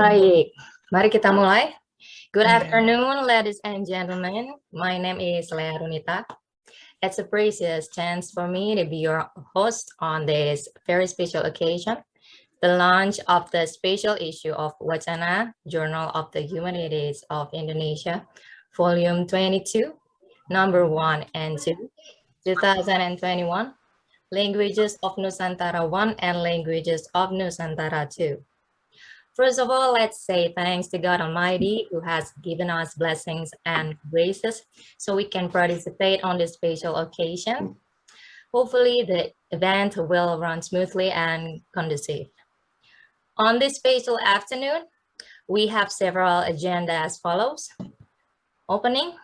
Baik, mari kita mulai. Good afternoon, ladies and gentlemen. My name is Lea Runita. It's a precious chance for me to be your host on this very special occasion, the launch of the special issue of Wacana, Journal of the Humanities of Indonesia, Volume 22, Number 1 and 2, 2021, Languages of Nusantara 1 and Languages of Nusantara 2. First of all, let's say thanks to God Almighty who has given us blessings and graces so we can participate on this special occasion. Hopefully the event will run smoothly and conducive. On this special afternoon, we have several agendas as follows. Opening,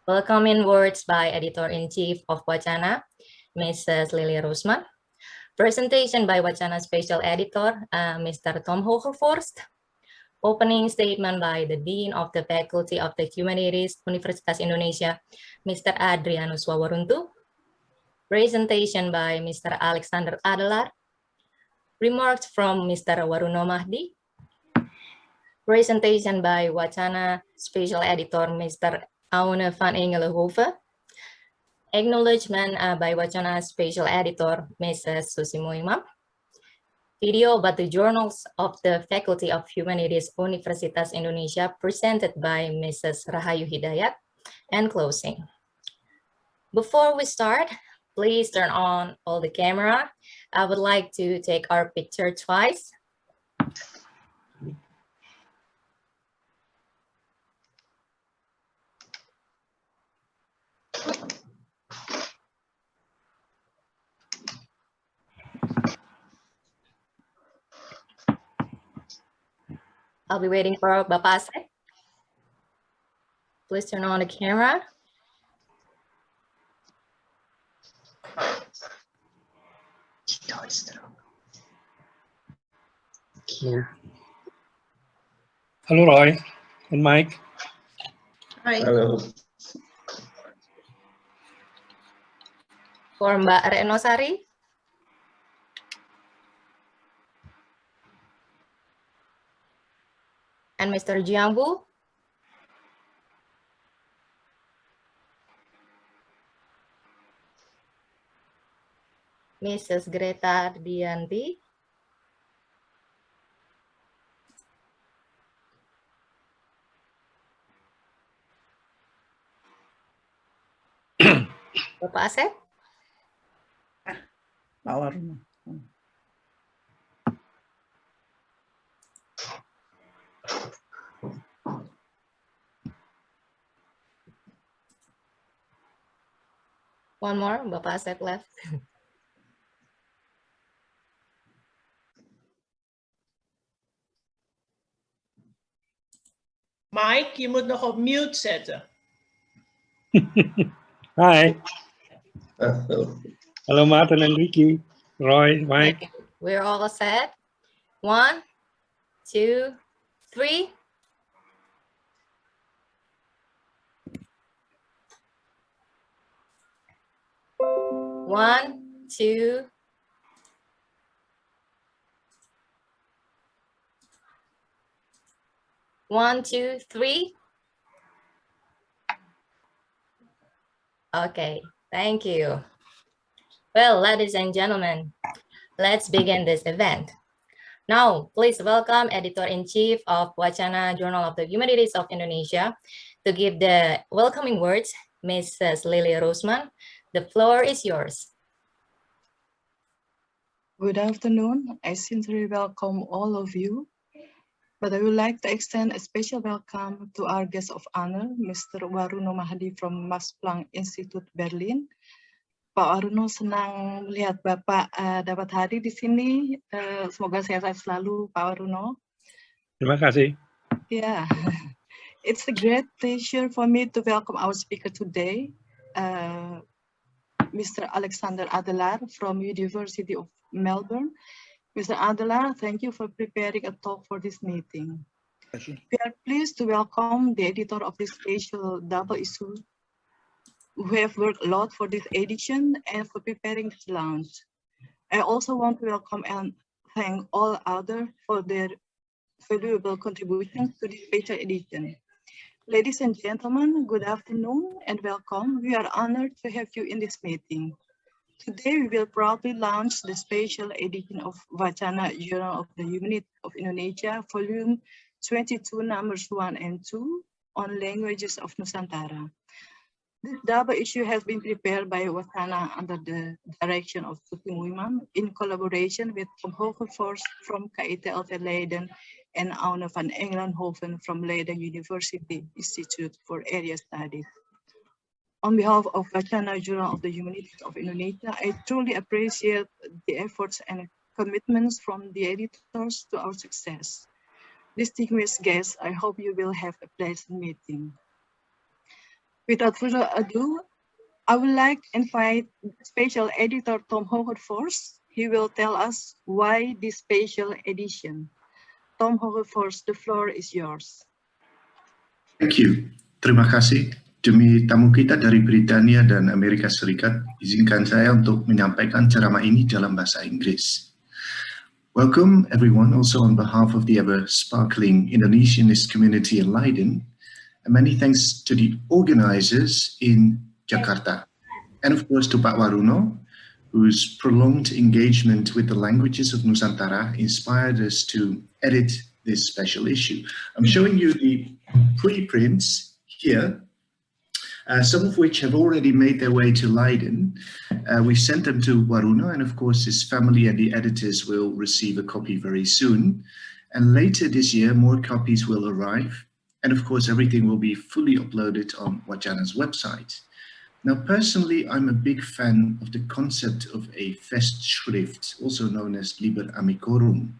welcoming words by Editor-in-Chief of Wacana, Mrs. Lily Rosman. Presentation by Wacana Special Editor, Mr. Tom Hoogervorst. Opening statement by the Dean of the Faculty of the Humanities, Universitas Indonesia, Mr. Adrianus Waruno. Presentation by Mr. Alexander Adelaar. Remarks from Mr. Waruno Mahdi. Presentation by Wacana Special Editor, Mr. Aone van Engelenhoven. Acknowledgement by Wacana Special Editor, Mrs. Susimo Imam. Video about the journals of the Faculty of Humanities Universitas Indonesia presented by Mrs. Rahayu Hidayat. And closing. Before we start, please turn on all the camera. I would like to take our picture twice. I'll be waiting for Bapak Asep. Please turn on the camera. Halo Roy and Mike. Hai. Halo. For Mbak Renosari. And Mr. Jiangbu. Mrs. Greta Dianti. Bapak Asep. Pak Waruno. One more, Bapak Asep left. Mike, je moet nog op mute zetten. Hi. Halo. Halo Martin and Ricky. Roy, Mike. We're all set. 1, 2, 3. One, two. One, two, three. Okay, thank you. Well, ladies and gentlemen, let's begin this event. Now, please welcome Editor-in-Chief of Wacana, Journal of the Humanities of Indonesia, to give the welcoming words, Mrs. Lily Rosman. The floor is yours. Good afternoon. I sincerely welcome all of you, but I would like to extend a special welcome to our guest of honor, Mr. Waruno Mahdi from Max Planck Institute Berlin. Pak Waruno, senang melihat Bapak dapat hadir di sini. Semoga sehat selalu, Pak Waruno. Terima kasih. Yeah, it's a great pleasure for me to welcome our speaker today, Mr. Alexander Adelaar from University of Melbourne. Mr. Adelaar, thank you for preparing a talk for this meeting. We are pleased to welcome the editor of this special double issue, who have worked a lot for this edition and for preparing this launch. I also want to welcome and thank all others for their valuable contributions to this special edition. Ladies and gentlemen, good afternoon and welcome. We are honored to have you in this meeting. Today, we will proudly launch the special edition of Wacana, Journal of the Humanities of Indonesia, Volume 22, Numbers 1 and 2, on languages of Nusantara. This double issue has been prepared by Wacana under the direction of Susi Muiman in collaboration with Tom Hoogervorst from KITLV Leiden and Aone van Engelenhoven from Leiden University Institute for Area Studies. On behalf of Wacana, Journal of the Humanities of Indonesia, I truly appreciate the efforts and commitments from the editors to our success. Distinguished guests, I hope you will have a pleasant meeting. Without further ado, I would like to invite special editor Tom Hoogervorst. He will tell us why this special edition. Tom Hoogervorst, the floor is yours. Thank you. Terima kasih. Demi tamu kita dari Britania dan Amerika Serikat, izinkan saya untuk menyampaikan ceramah ini dalam bahasa Inggris. Welcome everyone, also on behalf of the ever-sparkling Indonesianist community in Leiden, and many thanks to the organizers in Jakarta, and of course to Pak Waruno, whose prolonged engagement with the languages of Nusantara inspired us to edit this special issue. I'm showing you the preprints here, some of which have already made their way to Leiden. We sent them to Waruno, and of course his family and the editors will receive a copy very soon. And later this year, more copies will arrive. And of course, everything will be fully uploaded on Wacana's website. Now, personally, I'm a big fan of the concept of a Festschrift, also known as Liber Amicorum.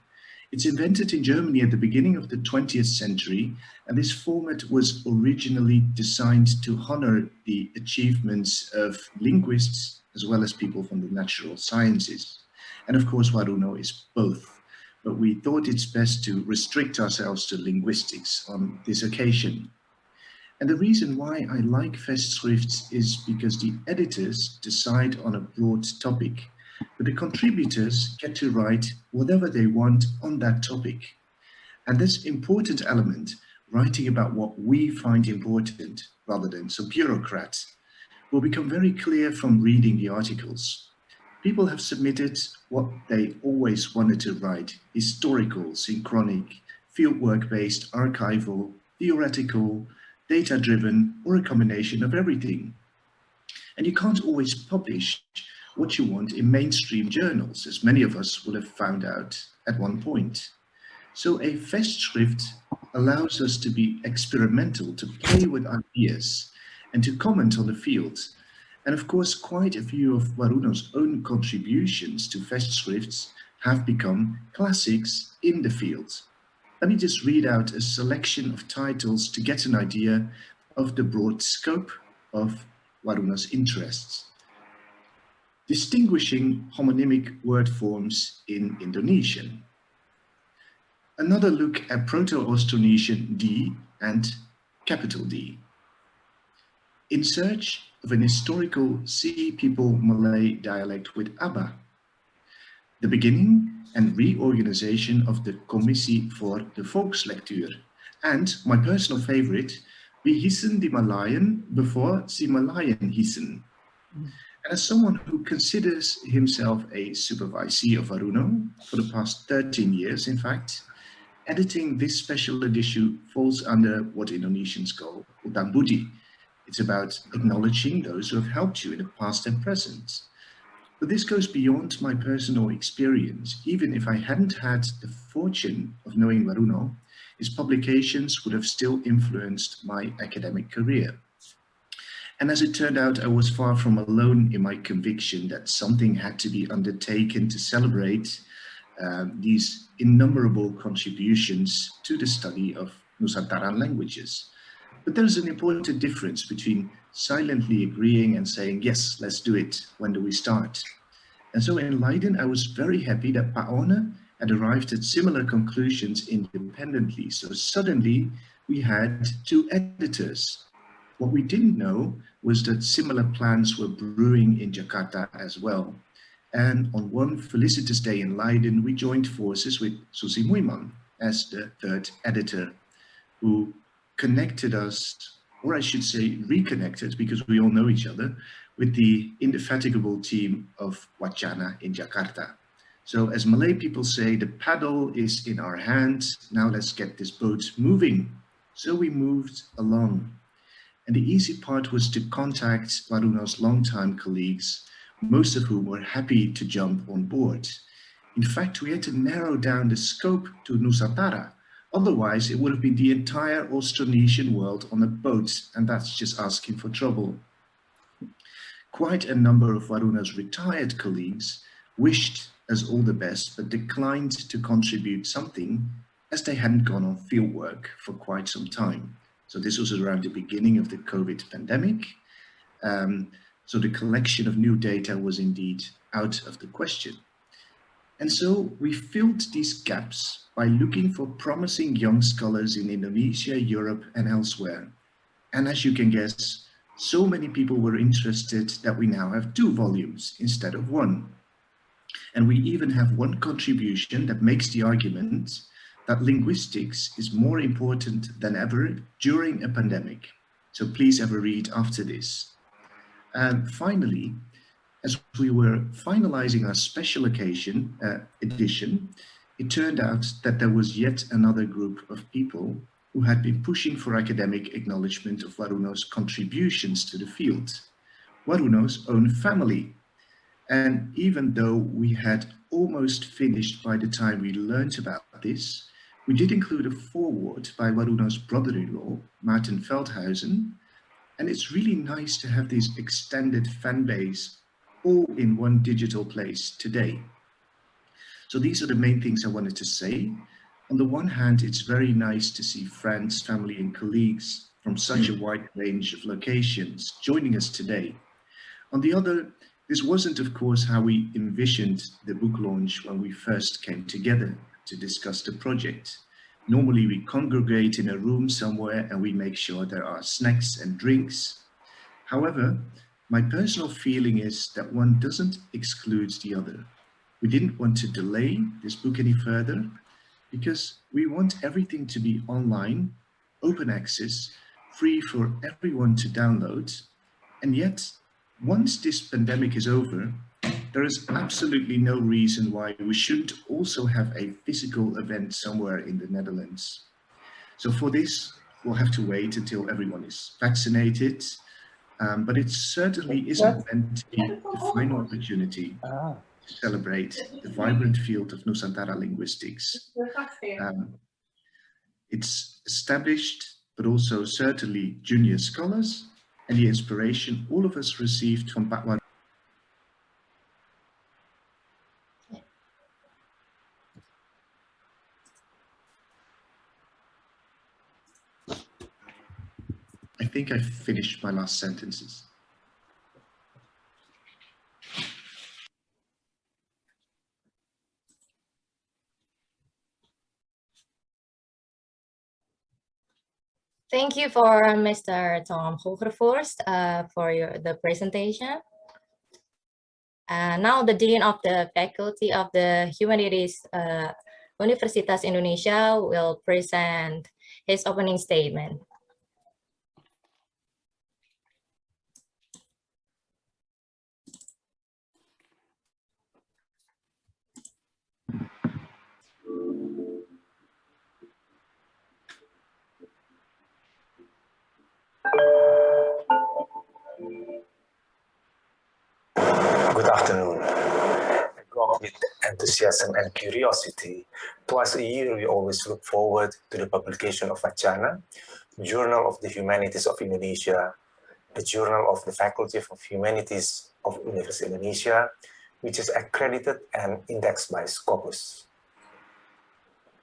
It's invented in Germany at the beginning of the 20th century, and this format was originally designed to honor the achievements of linguists as well as people from the natural sciences. And of course, Waruno is both. But we thought it's best to restrict ourselves to linguistics on this occasion. And the reason why I like Festschrifts is because the editors decide on a broad topic, but the contributors get to write whatever they want on that topic. And this important element, writing about what we find important rather than some bureaucrats, will become very clear from reading the articles. People have submitted what they always wanted to write: historical, synchronic, fieldwork-based, archival, theoretical, data-driven, or a combination of everything. And you can't always publish what you want in mainstream journals, as many of us will have found out at one point. So a Festschrift allows us to be experimental, to play with ideas, and to comment on the field. And of course, quite a few of Waruno's own contributions to Festschrifts have become classics in the field. Let me just read out a selection of titles to get an idea of the broad scope of Waruno's interests. Distinguishing homonymic word forms in Indonesian. Another look at Proto-Austronesian D and capital D. In search of an historical Sea People Malay dialect with Aba. The beginning and reorganization of the Commissie voor de Volkslectuur. And my personal favorite, we hissen die Malayan before sie Malayan hissen. And as someone who considers himself a supervisee of Waruno for the past 13 years, in fact, editing this special edition falls under what Indonesians call utang budi. It's about acknowledging those who have helped you in the past and present. But this goes beyond my personal experience. Even if I hadn't had the fortune of knowing Waruno, his publications would have still influenced my academic career. And as it turned out, I was far from alone in my conviction that something had to be undertaken to celebrate these innumerable contributions to the study of Nusantaran languages. But there's an important difference between silently agreeing and saying, yes, let's do it. When do we start? And so in Leiden, I was very happy that Pak Aone had arrived at similar conclusions independently. So suddenly we had two editors. What we didn't know was that similar plans were brewing in Jakarta as well. And on one felicitous day in Leiden, we joined forces with Susi Muiman, as the third editor, who connected us, or I should say reconnected, because we all know each other, with the indefatigable team of Wacana in Jakarta. So as Malay people say, the paddle is in our hand, now let's get this boat moving. So we moved along. And the easy part was to contact Waruno's longtime colleagues, most of whom were happy to jump on board. In fact, we had to narrow down the scope to Nusantara. Otherwise, it would have been the entire Austronesian world on a boat, and that's just asking for trouble. Quite a number of Waruno's retired colleagues wished us all the best, but declined to contribute something as they hadn't gone on fieldwork for quite some time. So this was around the beginning of the COVID pandemic. So the collection of new data was indeed out of the question. And so we filled these gaps by looking for promising young scholars in Indonesia, Europe, and elsewhere. And as you can guess, so many people were interested that we now have 2 volumes instead of 1. And we even have one contribution that makes the argument that linguistics is more important than ever during a pandemic. So please have a read after this. And finally, as we were finalizing our special edition, it turned out that there was yet another group of people who had been pushing for academic acknowledgement of Waruno's contributions to the field, Waruno's own family. And even though we had almost finished by the time we learned about this, we did include a foreword by Waruno's brother-in-law, Maarten Veldhuizen, and it's really nice to have this extended fan base all in one digital place today. So these are the main things I wanted to say. On the one hand, it's very nice to see friends, family, and colleagues from such a wide range of locations joining us today. On the other, this wasn't, of course, how we envisioned the book launch when we first came together to discuss the project. Normally, we congregate in a room somewhere and we make sure there are snacks and drinks. However, my personal feeling is that one doesn't exclude the other. We didn't want to delay this book any further because we want everything to be online, open access, free for everyone to download. And yet, once this pandemic is over, there is absolutely no reason why we shouldn't also have a physical event somewhere in the Netherlands. So for this, we'll have to wait until everyone is vaccinated, but it certainly isn't meant to be the final opportunity to celebrate the vibrant field of Nusantara linguistics. It's established, but also certainly junior scholars, and the inspiration all of us received from Pak Waruno. I think I finished my last sentences. Thank you for Mr. Tom Hoogervorst for the presentation. Now the Dean of the Faculty of the Humanities Universitas Indonesia will present his opening statement. Good afternoon. Agog with enthusiasm and curiosity, twice a year we always look forward to the publication of Wacana, Journal of the Humanities of Indonesia, the Journal of the Faculty of Humanities of University of Indonesia, which is accredited and indexed by Scopus.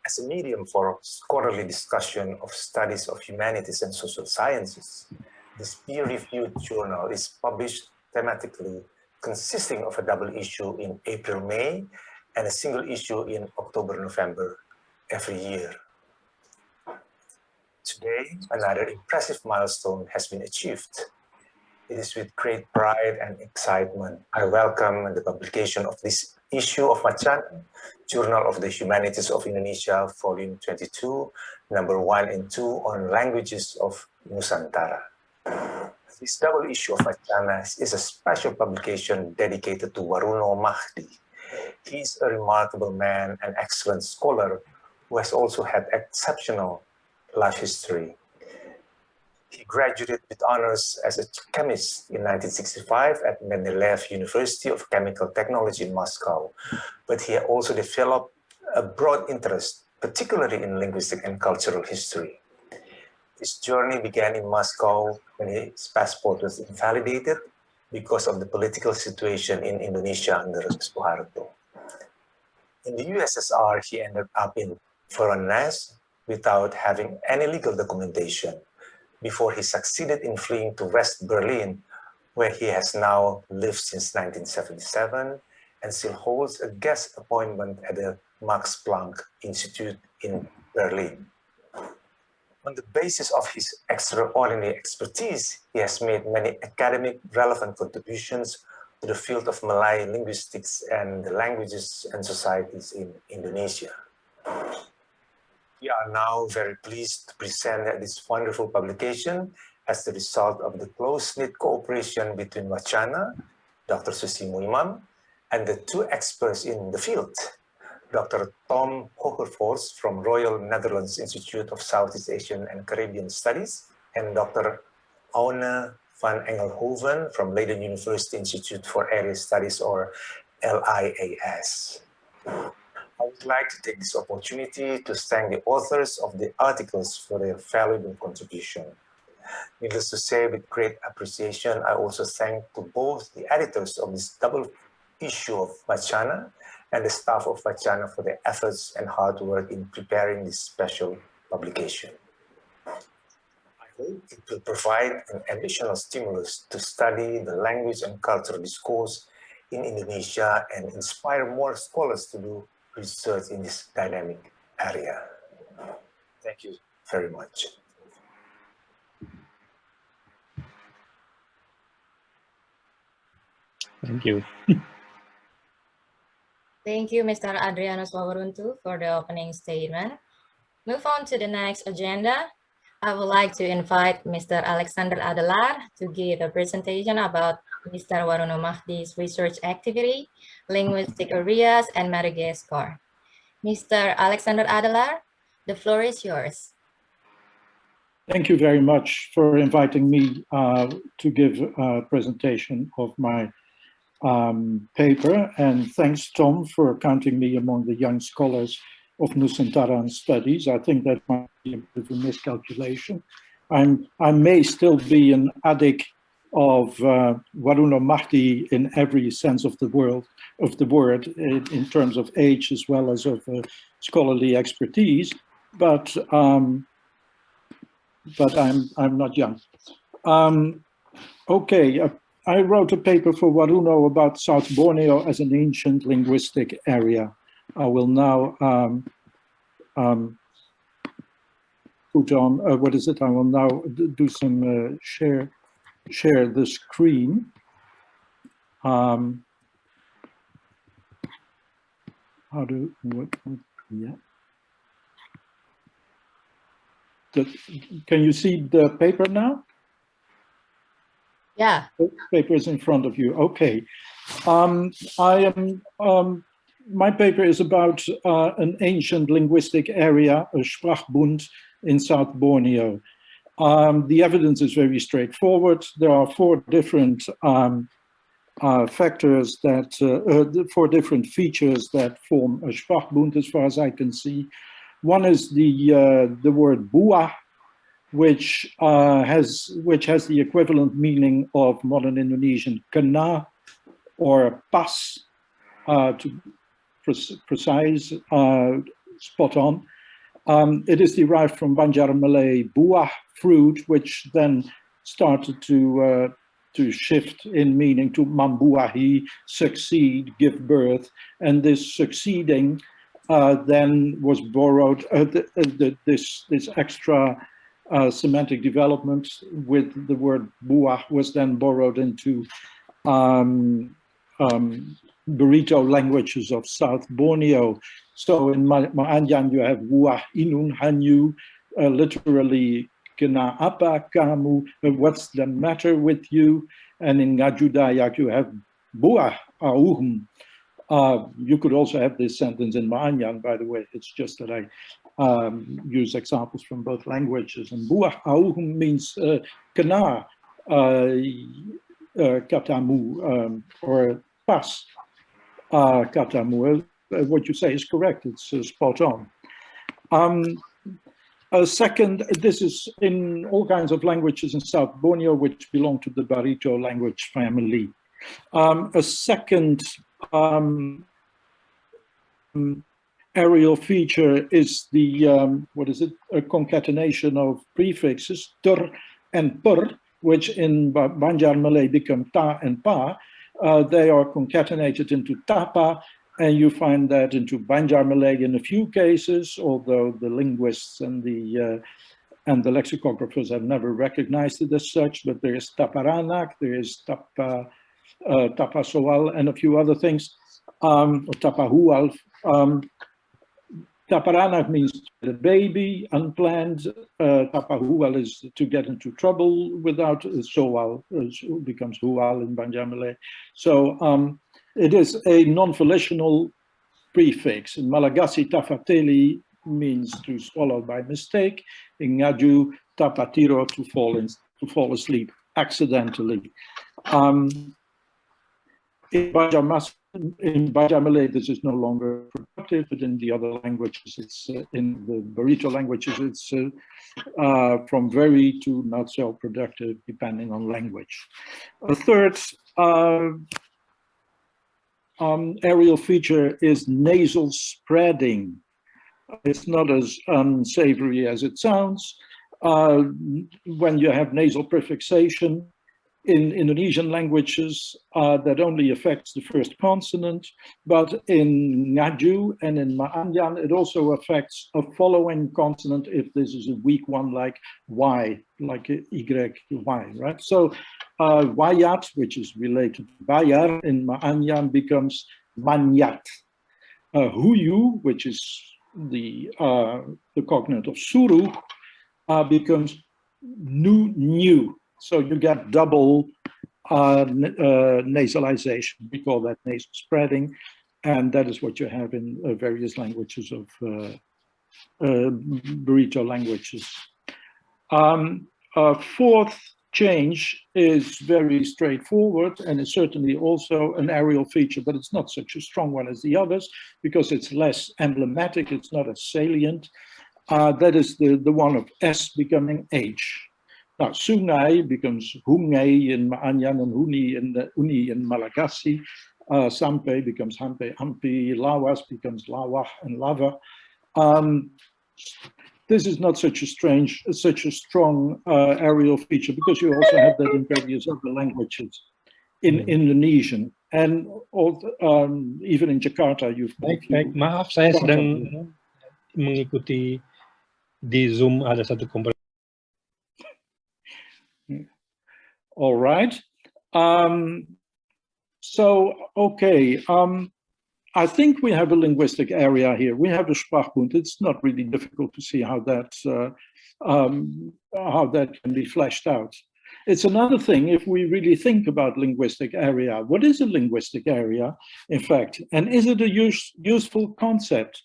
As a medium for scholarly discussion of studies of humanities and social sciences, this peer-reviewed journal is published thematically, consisting of a double issue in April-May and a single issue in October-November every year. Today, another impressive milestone has been achieved. It is with great pride and excitement I welcome the publication of this issue of Wacana, Journal of the Humanities of Indonesia, Volume 22, number 1 and 2 on languages of Nusantara. This double issue of Wacana is a special publication dedicated to Waruno Mahdi. He is a remarkable man and excellent scholar who has also had exceptional life history. He graduated with honors as a chemist in 1965 at Leiden University of Chemical Technology in Moscow, but he also developed a broad interest, particularly in linguistic and cultural history. His journey began in Moscow when his passport was invalidated because of the political situation in Indonesia under Suharto. In the USSR, he ended up in foreignness without having any legal documentation before he succeeded in fleeing to West Berlin, where he has now lived since 1977 and still holds a guest appointment at the Max Planck Institute in Berlin. On the basis of his extraordinary expertise, he has made many academic relevant contributions to the field of Malay linguistics and the languages and societies in Indonesia. We are now very pleased to present this wonderful publication as the result of the close-knit cooperation between Wacana, Dr. Susi Muimam, and the two experts in the field, Dr. Tom Hoogervorst from Royal Netherlands Institute of Southeast Asian and Caribbean Studies, and Dr. Aone van Engelenhoven from Leiden University Institute for Area Studies, or LIAS. I would like to take this opportunity to thank the authors of the articles for their valuable contribution. Needless to say, with great appreciation, I also thank to both the editors of this double issue of Wacana and the staff of Wacana for their efforts and hard work in preparing this special publication. I hope it will provide an additional stimulus to study the language and cultural discourse in Indonesia and inspire more scholars to do research in this dynamic area. Thank you very much. Thank you. Thank you, Mr. Adrianus Wawaruntu, for the opening statement. Move on to the next agenda. I would like to invite Mr. Alexander Adelaar to give a presentation about Mr. Waruno Mahdi's research activity, linguistic areas, and Madagascar. Mr. Alexander Adelaar, the floor is yours. Thank you very much for inviting me to give a presentation of my paper, and thanks, Tom, for counting me among the young scholars of Nusantara studies. I think that might be a bit of a miscalculation. I may still be an addict of Waruno Mahdi in every sense of the word, in terms of age as well as of scholarly expertise, but I'm not young. Okay, I wrote a paper for Waruno about South Borneo as an ancient linguistic area. I will now put on, what is it? I will now do some share the screen. Yeah. Can you see the paper now? Yeah. The paper is in front of you. Okay. My paper is about an ancient linguistic area, a Sprachbund in South Borneo. The evidence is very straightforward. There are four different factors that, four different features that form a Sprachbund, as far as I can see. One is the word buah, which has the equivalent meaning of modern Indonesian kena or pas, to precise, spot on. It is derived from Banjar Malay buah, fruit, which then started to shift in meaning to mambuahi, succeed, give birth, and this succeeding then was borrowed. This extra semantic development with the word buah was then borrowed into Burrito languages of South Borneo. So in Ma'anyan, you have Wah Inun Hanyu, literally Kena apa kamu, what's the matter with you? And in Ngaju Dayak, you have Buah Auhum. You could also have this sentence in Ma'anyan, by the way. It's just that I use examples from both languages. And Buah Auhum means Kena katamu, or pas katamu. What you say is correct. It's spot on. Second, this is in all kinds of languages in South Borneo, which belong to the Barito language family. A second aerial feature is the, what is it, a concatenation of prefixes, ter and per, which in Banjar Malay become ta and pa. They are concatenated into tapa, and you find that into Banjar Malay in a few cases, although the linguists and the lexicographers have never recognized it as such. But there is taparanak, there is tapasoal, and a few other things, or tapahual. Taparanak means the baby, unplanned. Tapahual is to get into trouble without soal, becomes hual in Banjar Malay. So it is a non-volitional prefix. In Malagasy, tafateli means to swallow by mistake. In Ngaju, tapatiro, to fall asleep accidentally. In Banjar Malay, this is no longer productive, but in the other languages, it's in the Barito languages, it's from very to not so productive, depending on language. A third aerial feature is nasal spreading. It's not as unsavory as it sounds. When you have nasal prefixation in Indonesian languages, that only affects the first consonant, but in Ngaju and in Ma'anyan, it also affects a following consonant if this is a weak one, like Y, like Y, Y, right? So Wayat, which is related to Bayar in Ma'anyan, becomes Manyat. Huyu, which is the cognate of Suru, becomes New. So you get double nasalization. We call that nasal spreading, and that is what you have in various languages of Barito languages. Fourth change is very straightforward, and is certainly also an aerial feature, but it's not such a strong one as the others because it's less emblematic, it's not as salient. That is the one of S becoming H. Now, sungai becomes hungai in Ma'anyan and uni in Malagasy. Sampai becomes hampe, hampi. Lawas becomes lawah and lava. This is not such a strong aerial feature because you also have that in various other languages, in Indonesian and even in Jakarta. Baik, maaf, saya sedang mengikuti di Zoom, ada satu komputer. All right. So, okay. I think we have a linguistic area here. We have a Sprachbund. It's not really difficult to see how that can be fleshed out. It's another thing if we really think about linguistic area. What is a linguistic area, in fact? And is it a useful concept?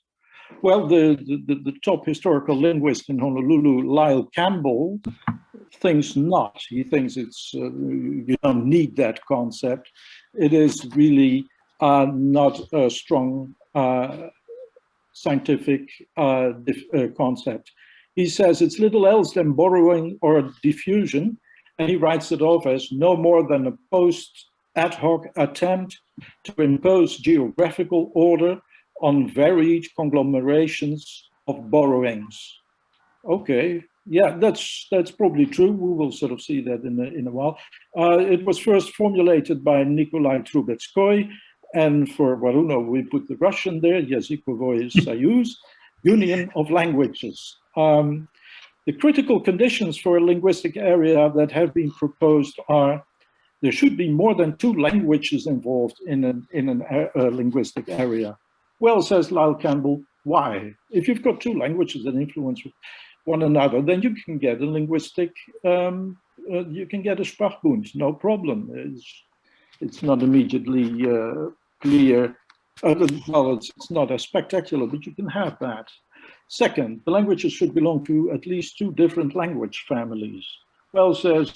Well, the top historical linguist in Honolulu, Lyle Campbell, thinks not. He thinks it's you don't need that concept. It is really not a strong scientific concept. He says it's little else than borrowing or diffusion, and he writes it off as no more than a post-ad hoc attempt to impose geographical order on varied conglomerations of borrowings. Okay, yeah, that's probably true. We will sort of see that in a while. It was first formulated by Nikolai Trubetskoy, and for Waruno we put the Russian there, Yazykovoy Soyuz, Union of Languages. The critical conditions for a linguistic area that have been proposed are: there should be more than 2 languages involved in a linguistic area. Well, says Lyle Campbell, why? If you've got 2 languages that influence one another, then you can get a linguistic, you can get a Sprachbund, no problem. It's not immediately clear. Well, it's not as spectacular, but you can have that. Second, the languages should belong to at least 2 different language families. Well, says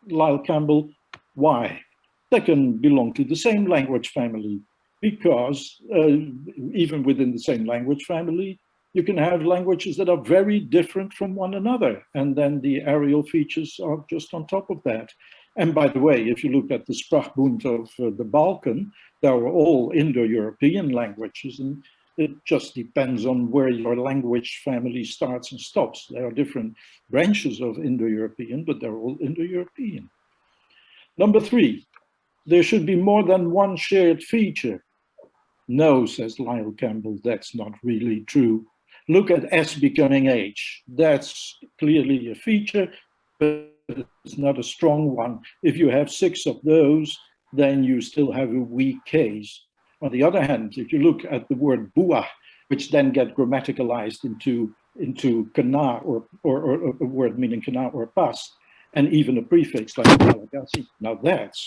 Lyle Campbell, why? They can belong to the same language family, because even within the same language family, you can have languages that are very different from one another, and then the areal features are just on top of that. And by the way, if you look at the Sprachbund of the Balkan, they are all Indo-European languages, and it just depends on where your language family starts and stops. There are different branches of Indo-European, but they're all Indo-European. Number 3, there should be more than 1 shared feature. No, says Lyle Campbell, that's not really true. Look at S becoming H. That's clearly a feature, but it's not a strong one. If you have 6 of those, then you still have a weak case. On the other hand, if you look at the word buah, which then get grammaticalized into kana, or a word meaning kana or pas, and even a prefix like Malagasy, now that's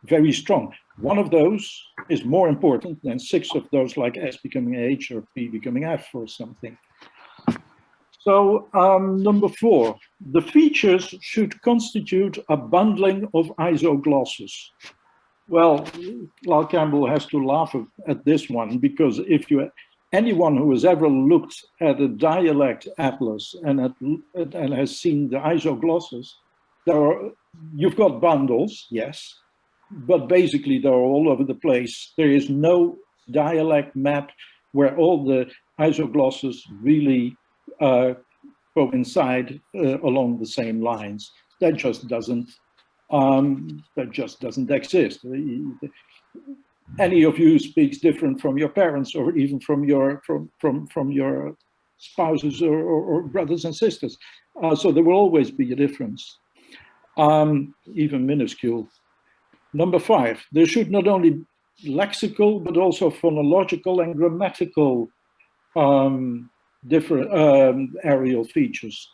very strong. One of those is more important than 6 of those like S becoming H or P becoming F or something. So number 4, the features should constitute a bundling of isoglosses. Well, Lyle Campbell has to laugh at this one, because if anyone who has ever looked at a dialect atlas and has seen the isoglosses, you've got bundles, yes, but basically they're all over the place. There is no dialect map where all the isoglosses really coincide along the same lines. That just doesn't exist. Any of you speaks different from your parents, or even from your spouses or brothers and sisters. So there will always be a difference, even minuscule. Number 5, there should not only lexical, but also phonological and grammatical different areal features.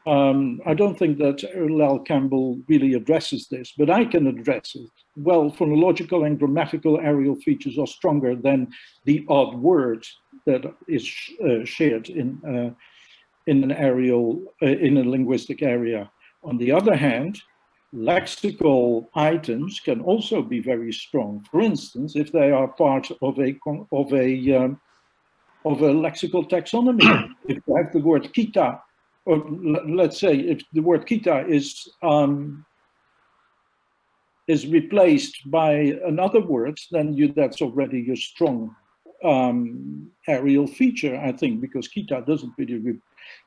I don't think that Lyle Campbell really addresses this, but I can address it. Well, phonological and grammatical areal features are stronger than the odd word that is shared in an areal, in a linguistic area. On the other hand, lexical items can also be very strong. For instance, if they are part of a lexical taxonomy. If you have the word kita, or let's say if the word kita is replaced by another word, then that's already a strong areal feature, I think, because kita doesn't really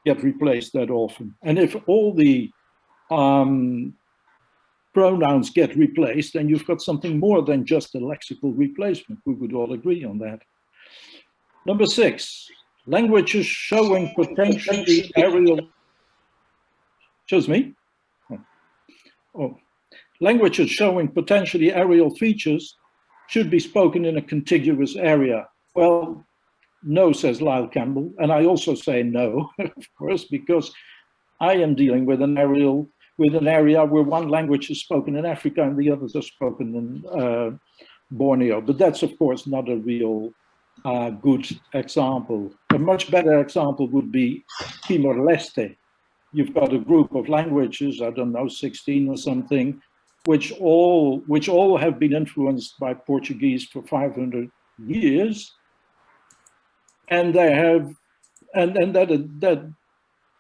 get replaced that often. And if all the pronouns get replaced, then you've got something more than just a lexical replacement. We would all agree on that. Number 6, languages showing potentially areal. Excuse me. Languages showing potentially areal features should be spoken in a contiguous area. Well, no, says Lyle Campbell, and I also say no, of course, because I am dealing with an area where one language is spoken in Africa and the others are spoken in Borneo. But that's, of course, not a real good example. A much better example would be Timor-Leste. You've got a group of languages, I don't know, 16 or something, which all have been influenced by Portuguese for 500 years, and they have, and that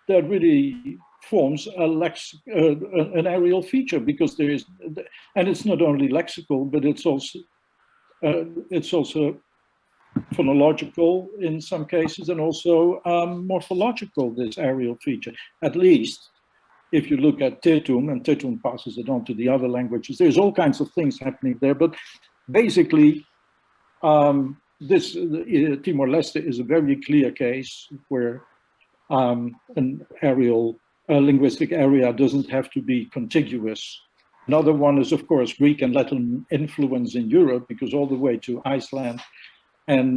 really forms an areal feature, because there is, and it's not only lexical, but it's also phonological in some cases, and also morphological, this areal feature. At least if you look at Tetum, and Tetum passes it on to the other languages, there's all kinds of things happening there. But basically, this Timor-Leste is a very clear case where an areal linguistic area doesn't have to be contiguous. Another one is, of course, Greek and Latin influence in Europe, because all the way to Iceland and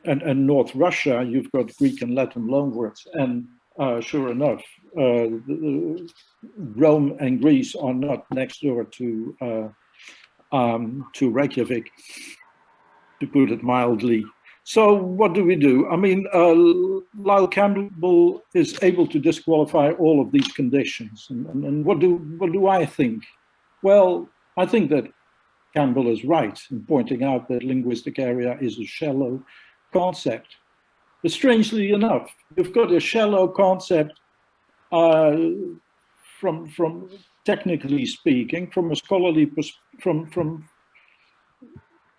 North Russia, you've got Greek and Latin loanwords. And sure enough, Rome and Greece are not next door to Reykjavik, to put it mildly. So what do we do? I mean, Lyle Campbell is able to disqualify all of these conditions. And what do I think? Well, I think that Campbell is right in pointing out that linguistic area is a shallow concept. But strangely enough, you've got a shallow concept from technically speaking, from a scholarly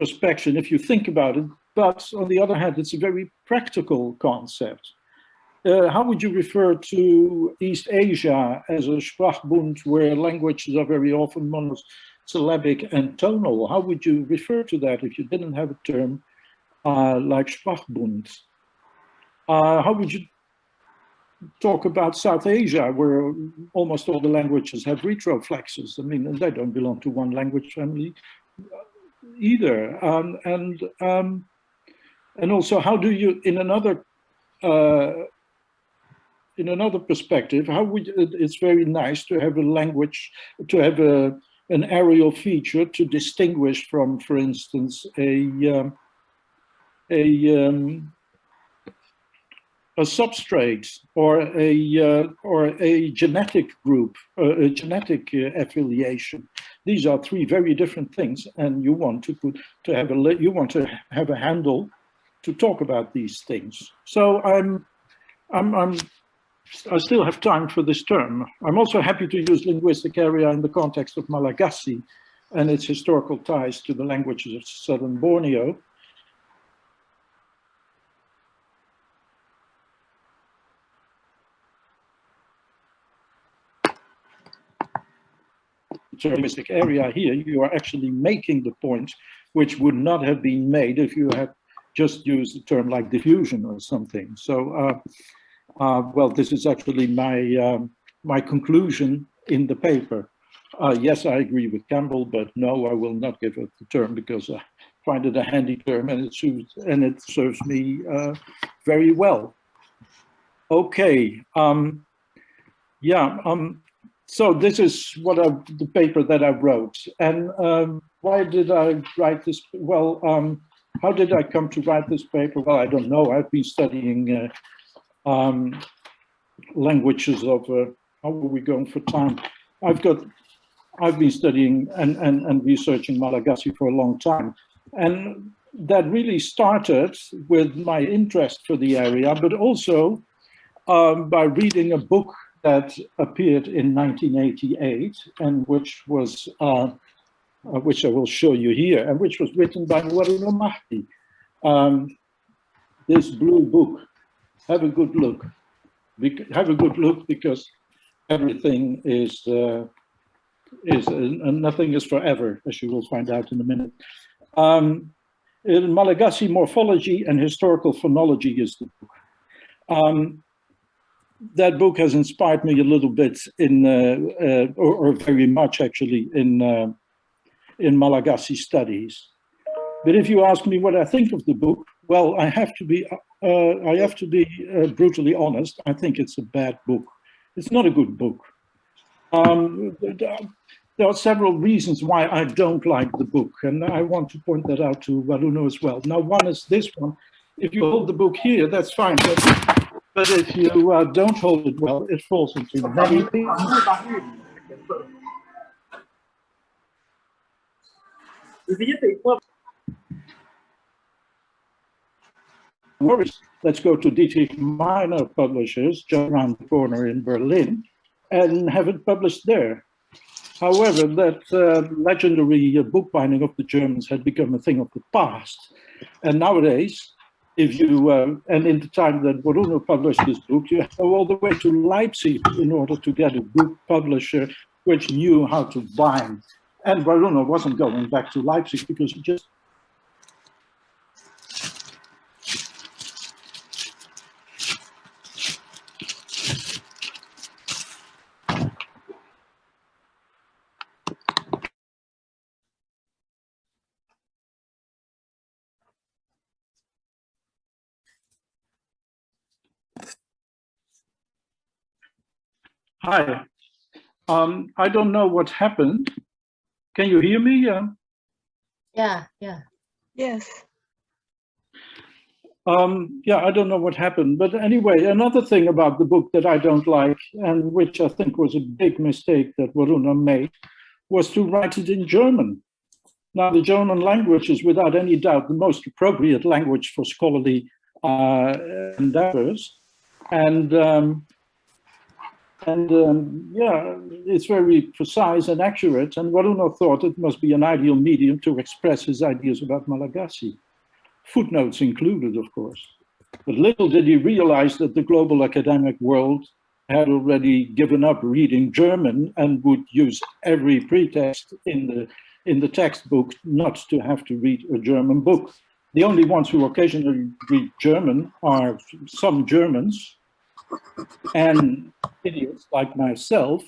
perspective, if you think about it. But on the other hand, it's a very practical concept. How would you refer to East Asia as a Sprachbund, where languages are very often monosyllabic and tonal? How would you refer to that if you didn't have a term like Sprachbund? How would you talk about South Asia, where almost all the languages have retroflexes? I mean, they don't belong to one language family either. And also, how do you, in another perspective, how would it's very nice to have a language, to have an areal feature to distinguish from, for instance, a substrate or a genetic group, a genetic affiliation. These are three very different things, and you want to have a handle to talk about these things. So I still have time for this term. I'm also happy to use linguistic area in the context of Malagasy and its historical ties to the languages of southern Borneo. Linguistic area here, you are actually making the point which would not have been made if you had just used a term like diffusion or something. So, well, this is actually my conclusion in the paper. Yes, I agree with Campbell, but no, I will not give it the term because I find it a handy term and it serves me very well. Okay. So this is the paper that I wrote. And why did I write this? Well, how did I come to write this paper? Well, I don't know. I've been studying languages of, how are we going for time? I've been studying and researching Malagasy for a long time. And that really started with my interest for the area, but also by reading a book that appeared in 1988 and which was, which I will show you here, and which was written by Waruno Mahdi. This blue book, have a good look. Have a good look because everything is nothing is forever, as you will find out in a minute. In Malagasy Morphology and Historical Phonology is the book. That book has inspired me a little bit in, or very much actually, in Malagasy studies. But if you ask me what I think of the book, well, I have to be brutally honest. I think it's a bad book. It's not a good book. There are several reasons why I don't like the book, and I want to point that out to Waruno as well. Now, one is this one. If you hold the book here, that's fine. But if you don't hold it well, it falls into many pieces. Let's go to Dietrich Minor Publishers, just around the corner in Berlin, and have it published there. However, that legendary bookbinding of the Germans had become a thing of the past. And nowadays, if you, and in the time that Waruno published this book, you have to go all the way to Leipzig in order to get a book publisher which knew how to bind. And Waruno wasn't going back to Leipzig because he just Hi. I don't know what happened. Can you hear me? Yeah. Yes. Yeah, I don't know what happened. But anyway, another thing about the book that I don't like, and which I think was a big mistake that Waruno made, was to write it in German. Now, the German language is without any doubt the most appropriate language for scholarly endeavors. Yeah, it's very precise and accurate. And Waruno thought it must be an ideal medium to express his ideas about Malagasy. Footnotes included, of course. But little did he realize that the global academic world had already given up reading German and would use every pretext in the textbook not to have to read a German book. The only ones who occasionally read German are some Germans and idiots like myself,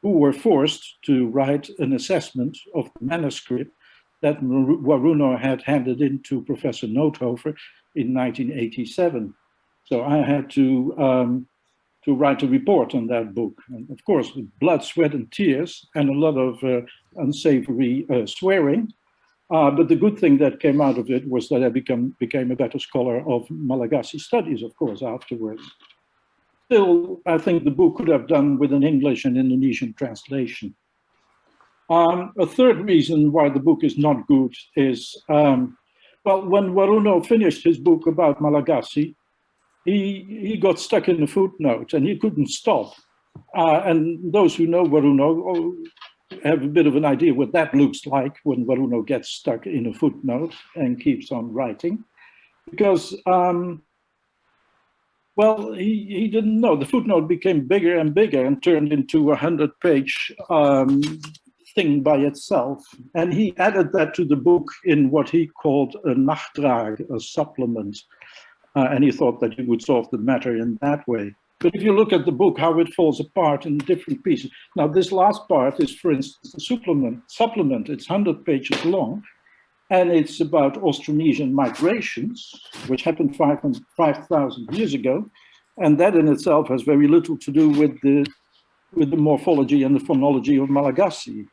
who were forced to write an assessment of the manuscript that Waruno had handed in to Professor Noothover in 1987. So I had to write a report on that book. And of course, with blood, sweat, and tears, and a lot of unsavory swearing. But the good thing that came out of it was that I became a better scholar of Malagasy studies, of course, afterwards. Still, I think the book could have done with an English and Indonesian translation. A third reason why the book is not good is, well, when Waruno finished his book about Malagasy, he got stuck in a footnote and he couldn't stop. And those who know Waruno have a bit of an idea what that looks like when Waruno gets stuck in a footnote and keeps on writing. Because, well, he didn't know. The footnote became bigger and bigger and turned into a 100-page thing by itself. And he added that to the book in what he called a nachtrag, a supplement. And he thought that he would solve the matter in that way. But if you look at the book, how it falls apart in different pieces. Now, this last part is, for instance, the supplement. It's 100 pages long. And it's about Austronesian migrations, which happened 5,000 years ago. And that in itself has very little to do with the morphology and the phonology of Malagasy.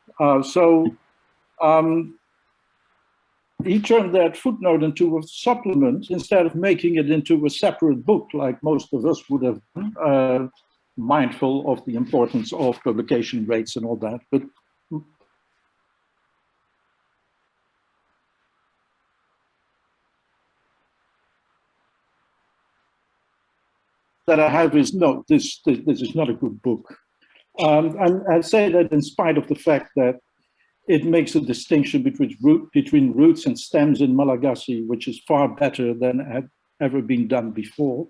He turned that footnote into a supplement instead of making it into a separate book, like most of us would have done, mindful of the importance of publication rates and all that. But that I have is, no, this is not a good book. And I say that in spite of the fact that it makes a distinction between roots and stems in Malagasy, which is far better than had ever been done before.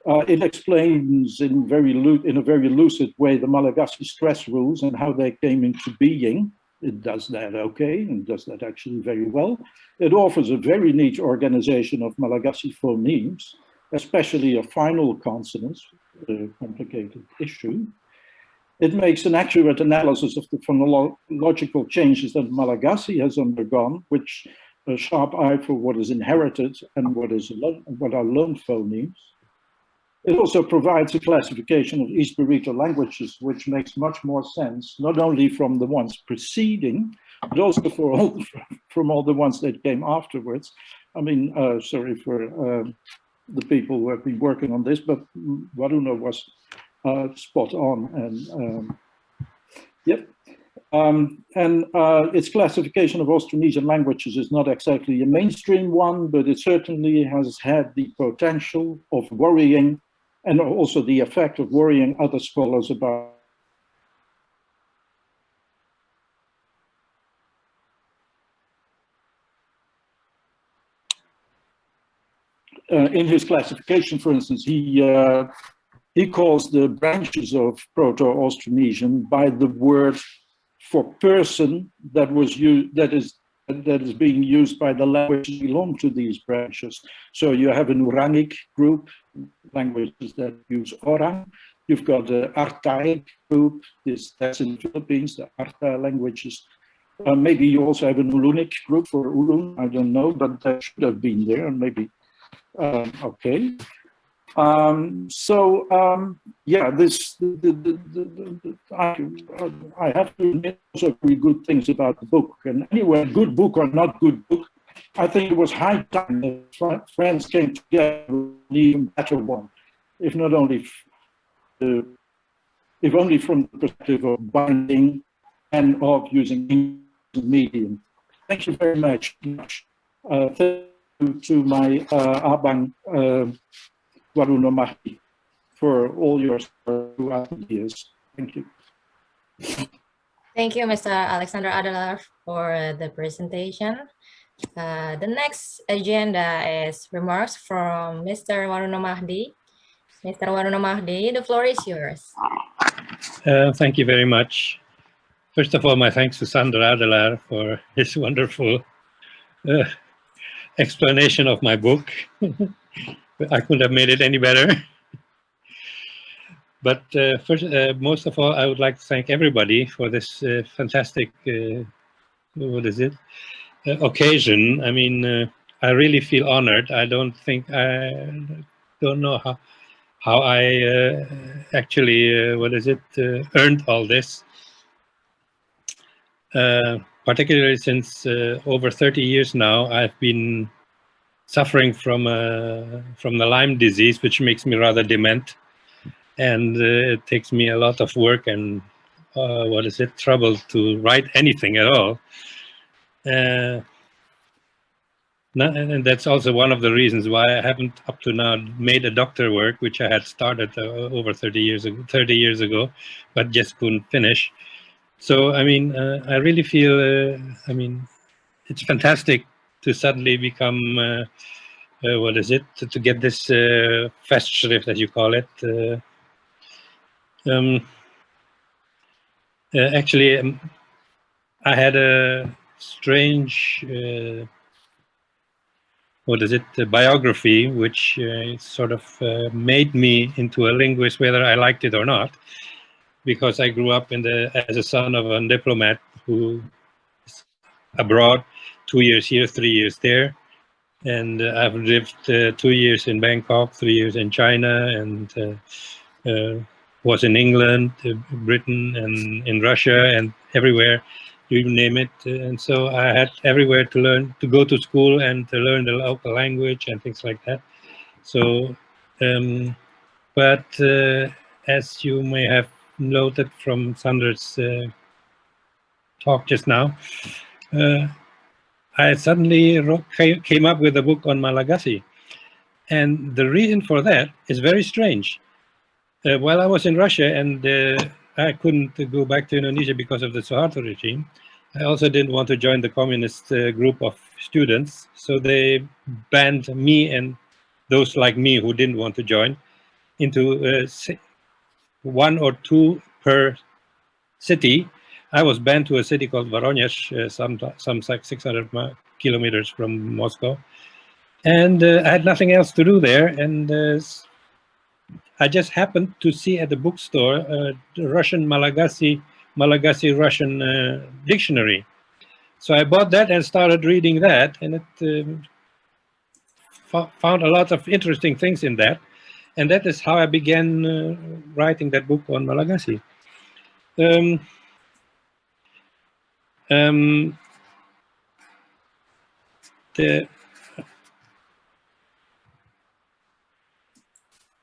It explains in a very lucid way the Malagasy stress rules and how they came into being. It does that okay, and does that actually very well. It offers a very neat organization of Malagasy phonemes, especially a final consonant, a complicated issue. It makes an accurate analysis of the phonological changes that Malagasy has undergone, which a sharp eye for what is inherited and what are learned phonemes. It also provides a classification of East Burrito languages, which makes much more sense, not only from the ones preceding, but also from all the ones that came afterwards. I mean, sorry for the people who have been working on this, but Waruno was spot on, and yep. Its classification of Austronesian languages is not exactly a mainstream one, but it certainly has had the potential of worrying, and also the effect of worrying other scholars about in his classification, for instance, he calls the branches of Proto-Austronesian by the word for person that is being used by the languages that belong to these branches. So you have an Urangic group, languages that use Orang. You've got the Artaic group, that's in the Philippines, the Arta languages. Maybe you also have an Ulunic group for Ulun, I don't know, but that should have been there, and maybe, okay. Yeah, I have to admit also very good things about the book. And anyway, good book or not good book, I think it was high time that friends came together with an even better one, if not only, if only from the perspective of binding and of using English as a medium. Thank you very much. Thank you to my Abang Waruno Mahdi for all your support throughout the years. Thank you. Thank you, Mr. Alexander Adelaar, for the presentation. The next agenda is remarks from Mr. Waruno Mahdi. Mr. Waruno Mahdi, the floor is yours. Thank you very much. First of all, my thanks to Sander Adelaar for his wonderful explanation of my book. I couldn't have made it any better. But first, most of all, I would like to thank everybody for this fantastic, what is it, occasion. I mean, I really feel honored. I don't know how I actually, what is it, earned all this. Particularly since over 30 years now, I've been suffering from the Lyme disease, which makes me rather dement. And it takes me a lot of work and what is it, trouble to write anything at all. And that's also one of the reasons why I haven't up to now made a doctor work, which I had started over 30 years ago, but just couldn't finish. So I mean, I really feel, I mean, it's fantastic to suddenly become, what is it, to get this Festschrift, as you call it. Actually, I had a strange, what is it, biography, which sort of made me into a linguist, whether I liked it or not, because I grew up as a son of a diplomat who is abroad, 2 years here, 3 years there. And I've lived 2 years in Bangkok, 3 years in China, and was in England, Britain, and in Russia, and everywhere, you name it. And so I had everywhere to learn, to go to school and to learn the local language and things like that. So, but as you may have noted from Sander's talk just now, I suddenly came up with a book on Malagasy. And the reason for that is very strange. While I was in Russia and I couldn't go back to Indonesia because of the Suharto regime, I also didn't want to join the communist group of students. So they banned me and those like me who didn't want to join into 1 or 2 per city. I was banned to a city called Voronezh, some 600 kilometers from Moscow. And I had nothing else to do there. And I just happened to see at the bookstore the Russian Malagasy Russian dictionary. So I bought that and started reading that, and it found a lot of interesting things in that. And that is how I began writing that book on Malagasy.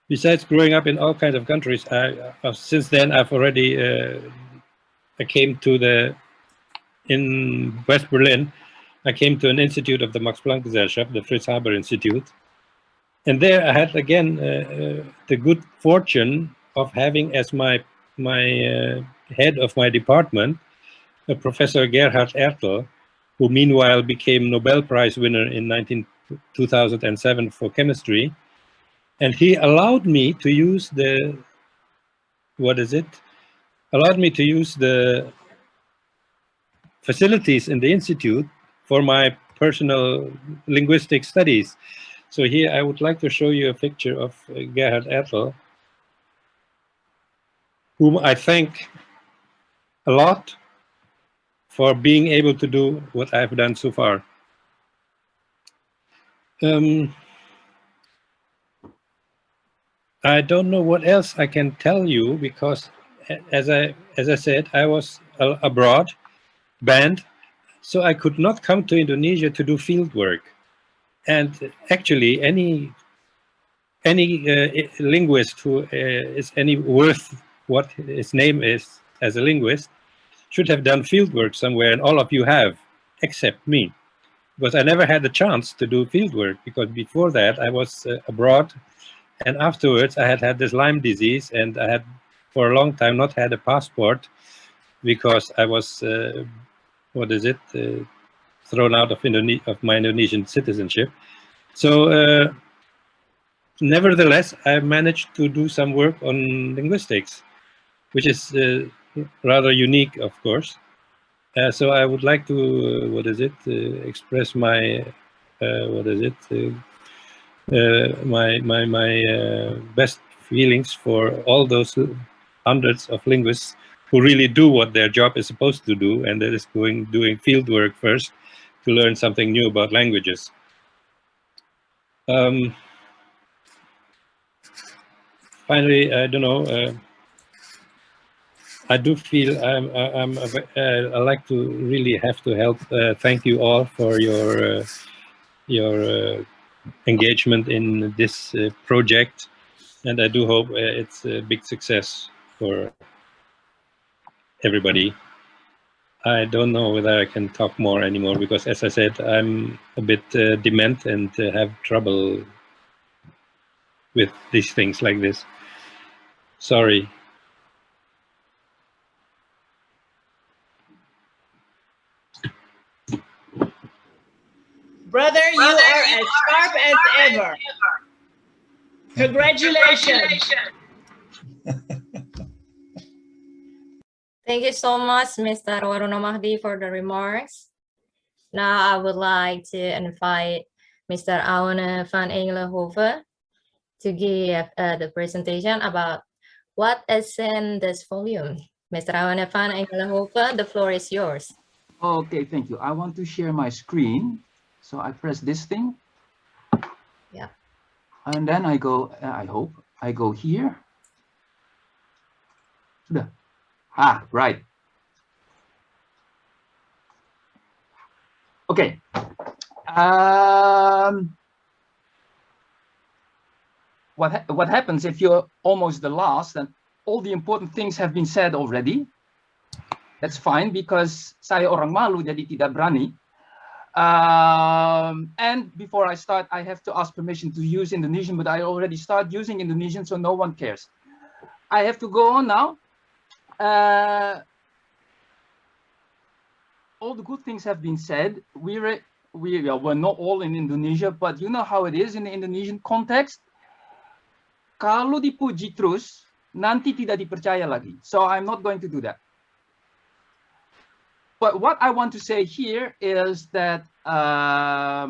Besides growing up in all kinds of countries, since then I've already I came to in West Berlin. I came to an institute of the Max Planck Gesellschaft, the Fritz Haber Institute, and there I had again the good fortune of having as my head of my department a Professor Gerhard Ertl, who meanwhile became Nobel Prize winner in 2007 for chemistry. And he allowed me to use allowed me to use the facilities in the institute for my personal linguistic studies. So here I would like to show you a picture of Gerhard Ertl, whom I thank a lot for being able to do what I've done so far. I don't know what else I can tell you, because as I said, I was abroad, banned, so I could not come to Indonesia to do field work. And actually, any linguist who is any worth what his name is as a linguist should have done field work somewhere, and all of you have, except me, because I never had the chance to do field work, because before that I was abroad, and afterwards I had this Lyme disease, and I had for a long time not had a passport because I was thrown out of my Indonesian citizenship. So nevertheless, I managed to do some work on linguistics, which is rather unique, of course. So I would like to, express my, my best feelings for all those hundreds of linguists who really do what their job is supposed to do, and that is doing field work first to learn something new about languages. Finally, I don't know. I do feel I like to really have to help. Thank you all for your engagement in this project, and I do hope it's a big success for everybody. I don't know whether I can talk more anymore, because, as I said, I'm a bit dement and have trouble with these things like this. Sorry. Brother, you are as sharp as ever. Congratulations. Thank you so much, Mr. Waruno Mahdi, for the remarks. Now I would like to invite Mr. Aone van Engelenhoven to give the presentation about what is in this volume. Mr. Aone van Engelenhoven, the floor is yours. Okay, thank you. I want to share my screen. So I press this thing. Yeah. And then I go, I hope, I go here. Ah, right. Okay. What happens if you're almost the last and all the important things have been said already? That's fine, because saya orang malu jadi tidak berani. And before I start, I have to ask permission to use Indonesian, but I already start using Indonesian, so no one cares. I have to go on now. All the good things have been said. We're not all in Indonesia, but you know how it is in the Indonesian context. Kalau dipuji terus, nanti tidak dipercaya lagi. So I'm not going to do that. But what I want to say here is that Pak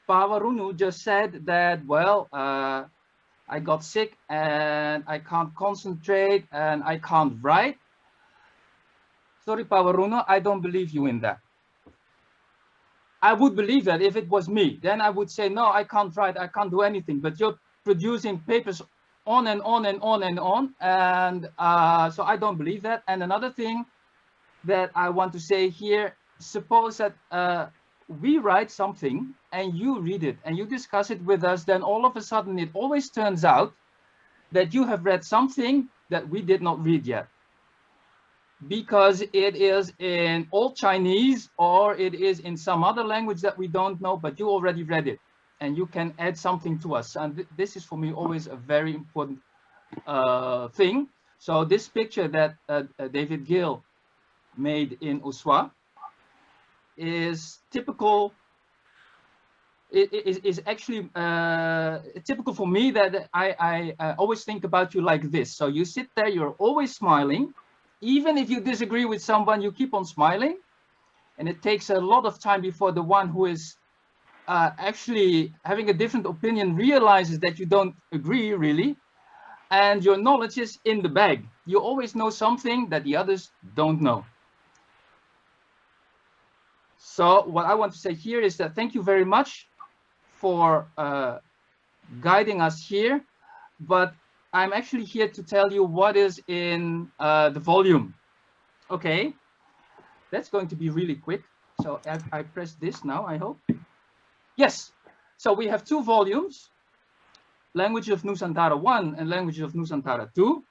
Waruno just said that, well, I got sick and I can't concentrate and I can't write. Sorry, Pak Waruno, I don't believe you in that. I would believe that if it was me, then I would say, no, I can't write, I can't do anything. But you're producing papers on and on and on and on. And so I don't believe that. And another thing that I want to say here, suppose that we write something and you read it and you discuss it with us, then all of a sudden it always turns out that you have read something that we did not read yet. Because it is in Old Chinese or it is in some other language that we don't know, but you already read it and you can add something to us. And this is for me always a very important thing. So this picture that David Gill made in Uswa is typical. It is actually typical for me that I always think about you like this. So you sit there, you're always smiling. Even if you disagree with someone, you keep on smiling. And it takes a lot of time before the one who is actually having a different opinion realizes that you don't agree really. And your knowledge is in the bag. You always know something that the others don't know. So what I want to say here is that thank you very much for guiding us here. But I'm actually here to tell you what is in the volume. Okay, that's going to be really quick. So I press this now, I hope. Yes, so we have 2 volumes, Language of Nusantara 1 and Language of Nusantara 2.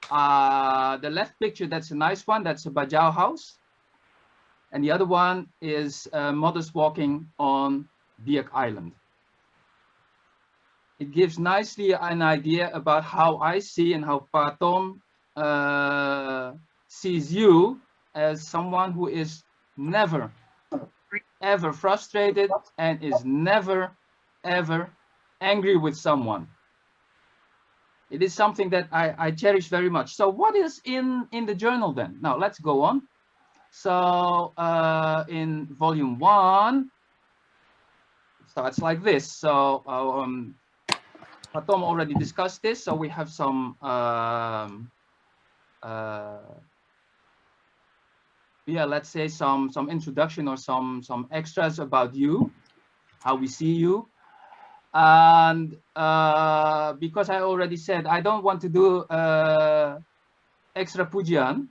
The left picture, that's a nice one, that's a Bajau house. And the other one is mothers walking on Biak Island. It gives nicely an idea about how I see and how Pa Tom sees you as someone who is never, ever frustrated and is never, ever angry with someone. It is something that I cherish very much. So what is in the journal then? Now let's go on. So in volume 1, it starts like this. So Tom already discussed this. So we have some yeah, let's say some introduction or some extras about you, how we see you. And because I already said I don't want to do extra pujian,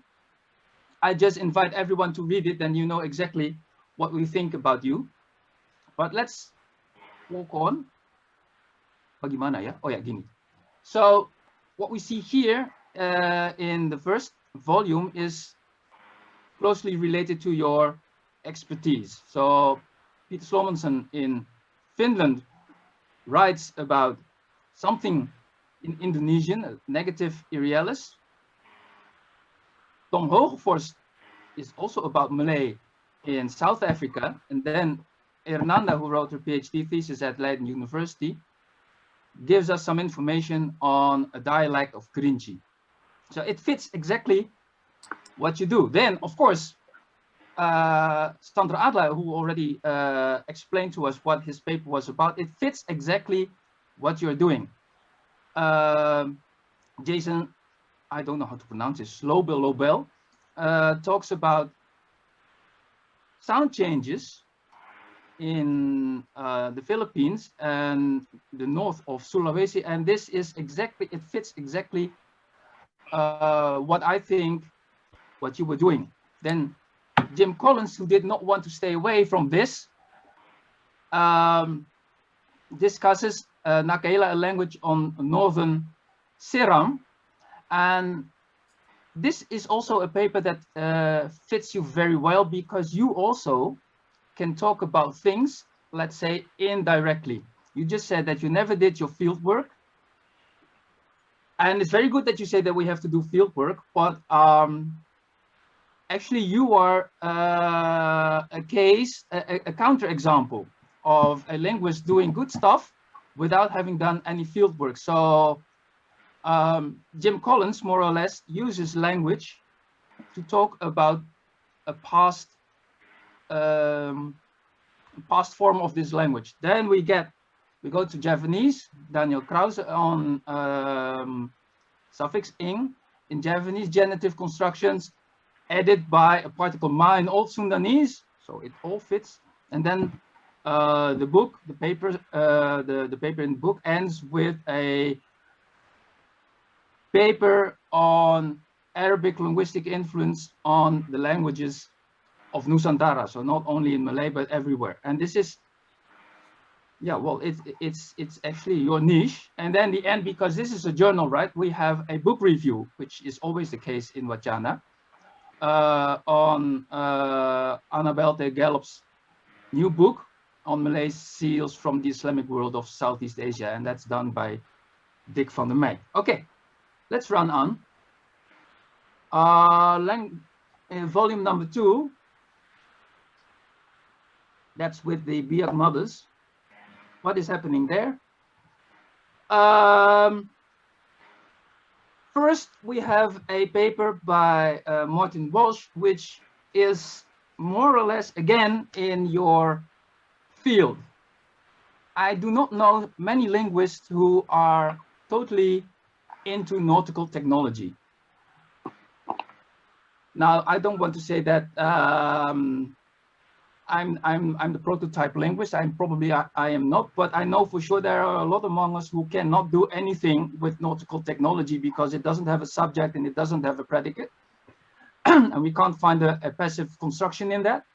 I just invite everyone to read it, and you know exactly what we think about you. But let's walk on. Bagaimana ya? Oh yeah, gini. So what we see here in the first volume is closely related to your expertise. So Peter Slomonson in Finland writes about something in Indonesian, a negative irrealis. Tom Hoogervorst is also about Malay in South Africa. And then Hernanda, who wrote her PhD thesis at Leiden University, gives us some information on a dialect of Kerinci. So it fits exactly what you do. Then, of course, Sandra Adelaar, who already explained to us what his paper was about, it fits exactly what you're doing. Jason, I don't know how to pronounce it, Lobel, talks about sound changes in the Philippines and the north of Sulawesi, and this is exactly, it fits exactly what I think what you were doing. Then Jim Collins, who did not want to stay away from this, discusses Nakaila, a language on northern Seram, and this is also a paper that fits you very well, because you also can talk about things, let's say, indirectly. You just said that you never did your field work, and it's very good that you say that we have to do field work, but actually you are a case, a counterexample of a linguist doing good stuff without having done any field work. So Jim Collins more or less uses language to talk about a past form of this language. Then we go to Javanese, Daniel Krause on suffix ing in Javanese, genitive constructions added by a particle ma in Old Sundanese, so it all fits. And then the book, the paper in the book ends with a paper on Arabic linguistic influence on the languages of Nusantara, so not only in Malay but everywhere. And this is, yeah, well, it's actually your niche. And then the end, because this is a journal, right? We have a book review, which is always the case in Wacana, on Annabel de Gallop's new book on Malay seals from the Islamic world of Southeast Asia, and that's done by Dick van der Meij. Okay, let's run on. Volume number 2, that's with the Biak mothers. What is happening there? First, we have a paper by Martin Walsh, which is more or less, again, in your field. I do not know many linguists who are totally into nautical technology. Now, I don't want to say that I'm the prototype linguist. I am not, but I know for sure there are a lot among us who cannot do anything with nautical technology because it doesn't have a subject and it doesn't have a predicate. And we can't find a passive construction in that.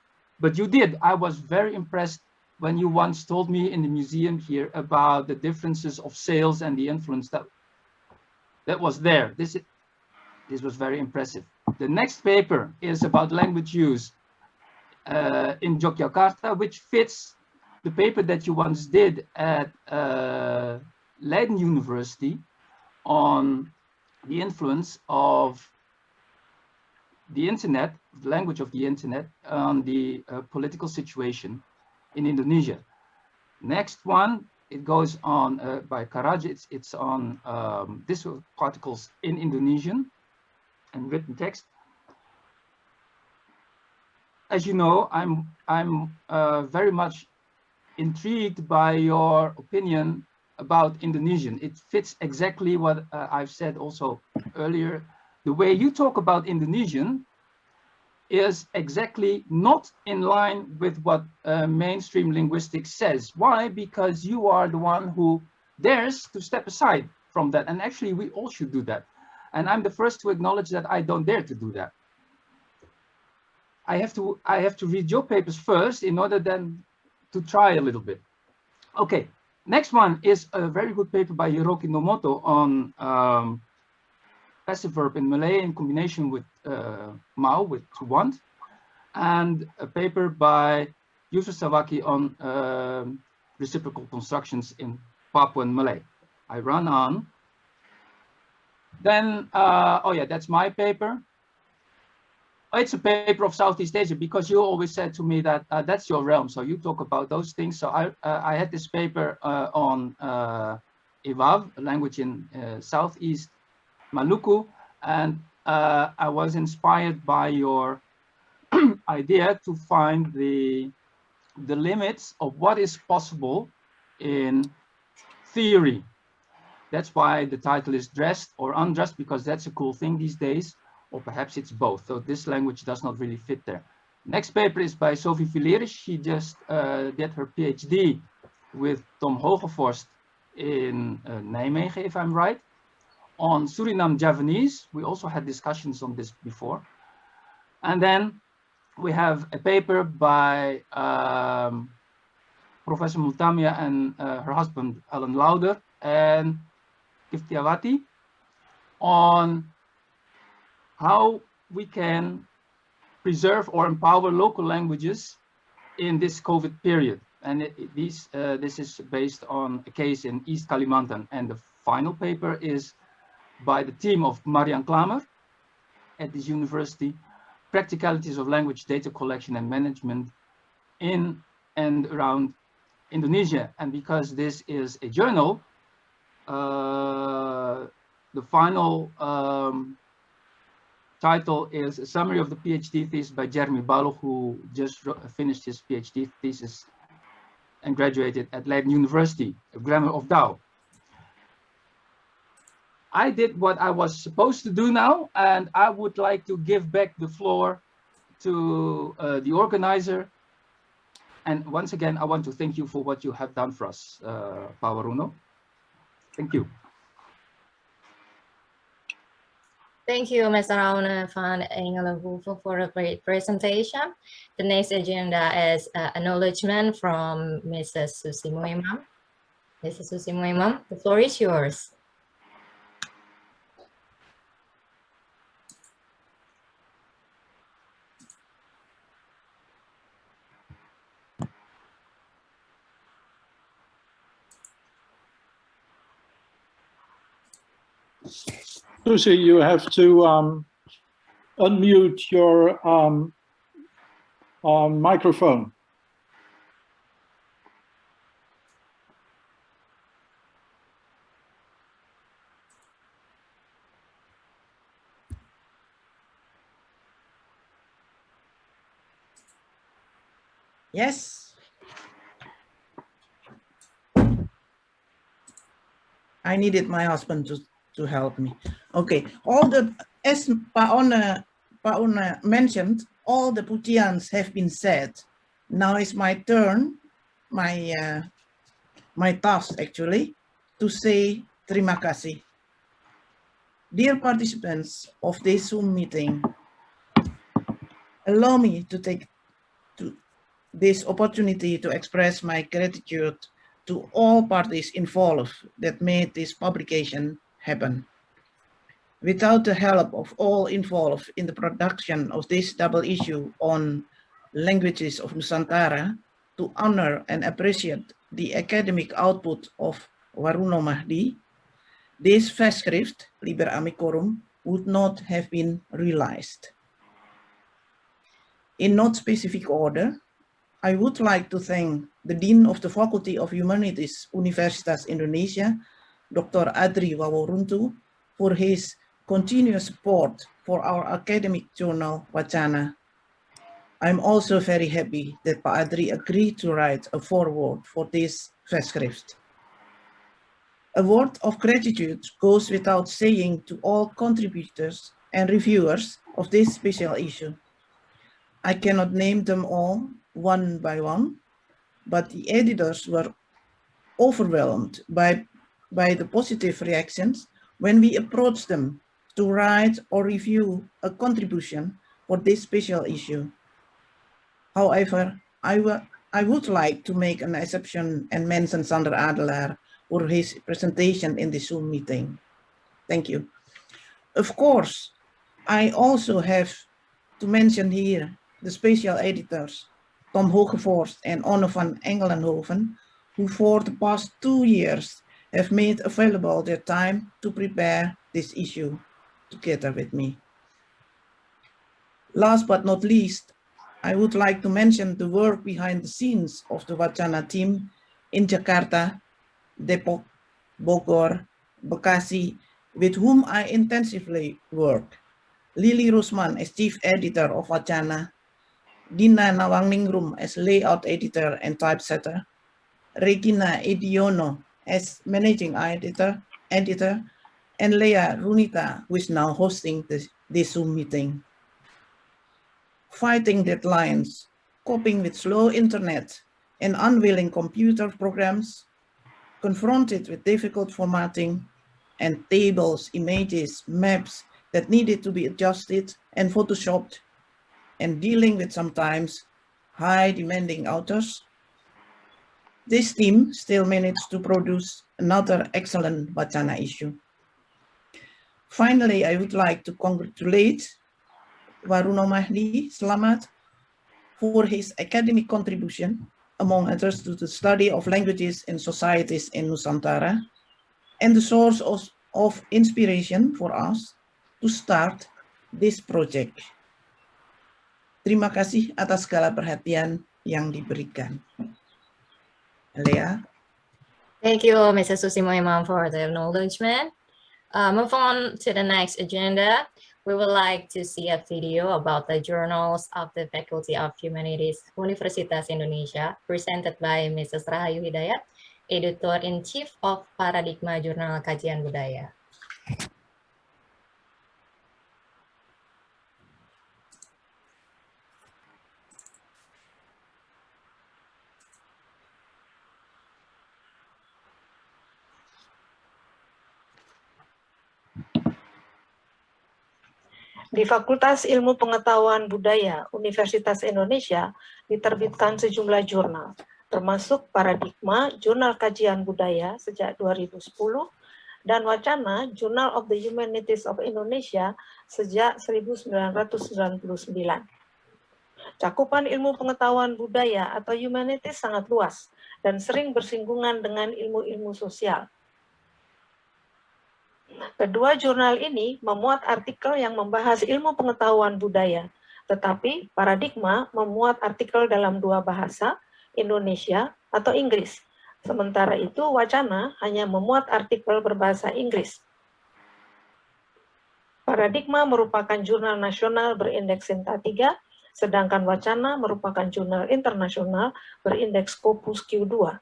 But you did. I was very impressed when you once told me in the museum here about the differences of sails and the influence that was there. This was very impressive. The next paper is about language use in Yogyakarta, which fits the paper that you once did at Leiden University on the influence of the internet, the language of the internet, on the political situation in Indonesia. Next one, it goes on by Karaja. It's on these particles in Indonesian and written text. As you know, I'm very much intrigued by your opinion about Indonesian. It fits exactly what I've said also earlier. The way you talk about Indonesian is exactly not in line with what mainstream linguistics says. Why? Because you are the one who dares to step aside from that. And actually, we all should do that. And I'm the first to acknowledge that I don't dare to do that. I have to read your papers first in order then to try a little bit. Okay, next one is a very good paper by Hiroki Nomoto on passive verb in Malay in combination with mau, with to want, and a paper by Yusuf Sawaki on reciprocal constructions in Papuan Malay. I run on. Then, oh yeah, that's my paper. It's a paper of Southeast Asia because you always said to me that that's your realm, so you talk about those things. So I had this paper on Iwaw, a language in Southeast Maluku, and I was inspired by your idea to find the limits of what is possible in theory. That's why the title is Dressed or Undressed, because that's a cool thing these days, or perhaps it's both. So this language does not really fit there. Next paper is by Sophie Villerisch. She just did her PhD with Tom Hoogervorst in Nijmegen, if I'm right, on Suriname Javanese. We also had discussions on this before. And then we have a paper by Professor Multamia and her husband, Alan Lauder, and Kiftiawati on how we can preserve or empower local languages in this COVID period. And this is based on a case in East Kalimantan. And the final paper is by the team of Marian Klamer at this university, Practicalities of Language Data Collection and Management in and around Indonesia. And because this is a journal, the final title is a summary of the PhD thesis by Jeremy Balog, who just finished his PhD thesis and graduated at Leiden University, a grammar of Dao. I did what I was supposed to do now, and I would like to give back the floor to the organizer. And once again, I want to thank you for what you have done for us, Waruno. Thank you. Thank you, Mr. Aone van Engelenhoven, for a great presentation. The next agenda is acknowledgement from Mrs. Susi Moimam. Mrs. Susi Moimam, the floor is yours. Susie, you have to unmute your microphone. Yes. I needed my husband to help me. Okay, as Paone mentioned, all the Putians have been said. Now it's my turn, my task actually, to say terima kasih. Dear participants of this Zoom meeting, allow me to take this opportunity to express my gratitude to all parties involved that made this publication happen. Without the help of all involved in the production of this double issue on languages of Nusantara, to honor and appreciate the academic output of Waruno Mahdi, this festschrift, Liber Amicorum, would not have been realized. In not specific order, I would like to thank the Dean of the Faculty of Humanities, Universitas Indonesia, Dr. Adri Waworuntu, for his continuous support for our academic journal, Wacana. I'm also very happy that Pak Adri agreed to write a foreword for this festschrift. A word of gratitude goes without saying to all contributors and reviewers of this special issue. I cannot name them all one by one, but the editors were overwhelmed by the positive reactions when we approached them to write or review a contribution for this special issue. However, I would like to make an exception and mention Sander Adelaar for his presentation in the Zoom meeting. Thank you. Of course, I also have to mention here the special editors, Tom Hoogervorst and Aone van Engelenhoven, who for the past 2 years have made available their time to prepare this issue together with me. Last but not least, I would like to mention the work behind the scenes of the Wacana team in Jakarta, Depok, Bogor, Bekasi, with whom I intensively work. Lily Rusman as chief editor of Wacana, Dina Nawangningrum as layout editor and typesetter, Regina Ediono as managing editor, and Leah Runita, who is now hosting this Zoom meeting. Fighting deadlines, coping with slow internet and unwilling computer programs, confronted with difficult formatting and tables, images, maps that needed to be adjusted and photoshopped, and dealing with sometimes high demanding authors, this team still managed to produce another excellent Wacana issue. Finally, I would like to congratulate Waruno Mahdi Slamet for his academic contribution, among others, to the study of languages and societies in Nusantara, and the source of inspiration for us to start this project. Terima kasih atas segala perhatian yang diberikan. Leah. Thank you, Mrs. Susimo Imam, for the acknowledgement. Move on to the next agenda. We would like to see a video about the journals of the Faculty of Humanities, Universitas Indonesia, presented by Mrs. Rahayu Hidayat, Editor-in-Chief of Paradigma Jurnal Kajian Budaya. Di Fakultas Ilmu Pengetahuan Budaya Universitas Indonesia diterbitkan sejumlah jurnal, termasuk Paradigma Jurnal Kajian Budaya sejak 2010 dan Wacana Journal of the Humanities of Indonesia sejak 1999. Cakupan ilmu pengetahuan budaya atau humanities sangat luas dan sering bersinggungan dengan ilmu-ilmu sosial. Kedua jurnal ini memuat artikel yang membahas ilmu pengetahuan budaya, tetapi Paradigma memuat artikel dalam 2 bahasa, Indonesia atau Inggris. Sementara itu, Wacana hanya memuat artikel berbahasa Inggris. Paradigma merupakan jurnal nasional berindeks Sinta 3, sedangkan Wacana merupakan jurnal internasional berindeks Scopus Q2.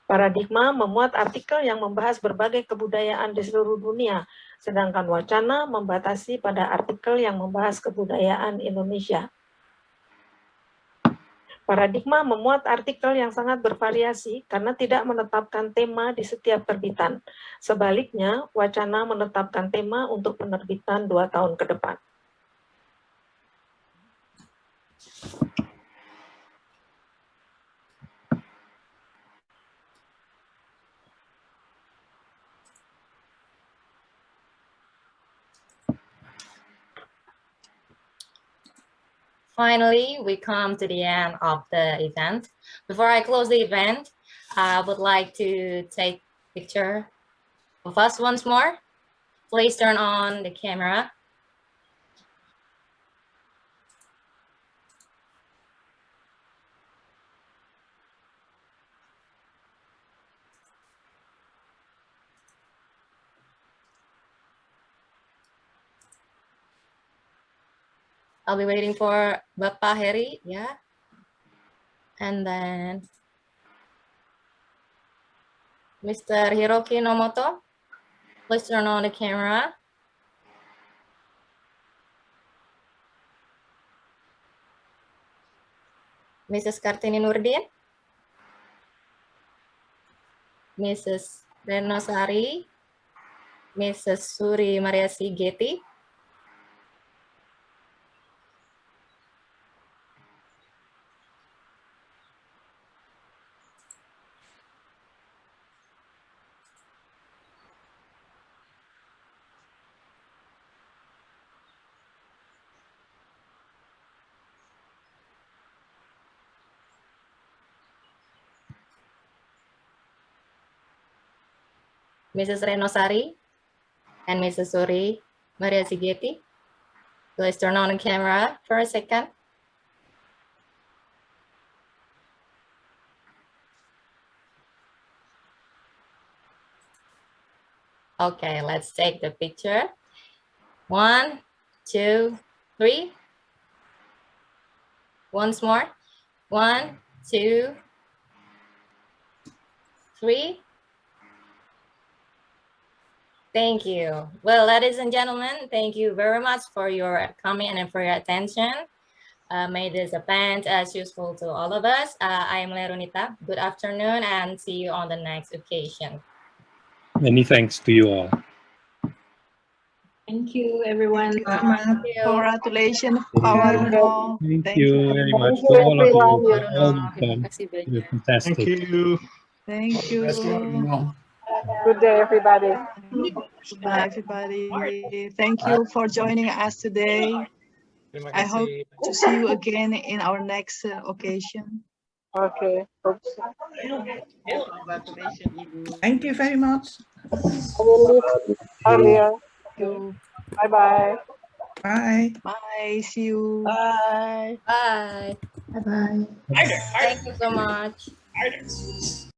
Paradigma memuat artikel yang membahas berbagai kebudayaan di seluruh dunia, sedangkan Wacana membatasi pada artikel yang membahas kebudayaan Indonesia. Paradigma memuat artikel yang sangat bervariasi karena tidak menetapkan tema di setiap terbitan. Sebaliknya, Wacana menetapkan tema untuk penerbitan 2 tahun ke depan. Finally, we come to the end of the event. Before I close the event, I would like to take a picture of us once more. Please turn on the camera. I'll be waiting for Bapak Heri, yeah. And then Mr. Hiroki Nomoto, please turn on the camera. Mrs. Kartini Nurdin, Mrs. Renosari, Mrs. Suri Mariasi Getty, Mrs. Renosari, and Mrs. Suri Mariasi Getty. Please turn on the camera for a second. Okay, let's take the picture. 1, 2, 3. Once more. 1, 2, 3. Thank you. Well, ladies and gentlemen, thank you very much for your coming and for your attention. May this event as useful to all of us. I am Lerunita. Good afternoon and see you on the next occasion. Many thanks to you all. Thank you, everyone. Thank you. Congratulations, Pak Waruno. Thank you very much to all of you. You're fantastic. Thank you. Thank you. Good day, everybody. Bye, everybody. Thank you for joining us today. I hope to see you again in our next occasion. Okay. Congratulations, Ibu. Thank you very much. I will leave earlier. Bye-bye. Bye. Bye. See you. Bye. Bye. Bye-bye. Thank you so much.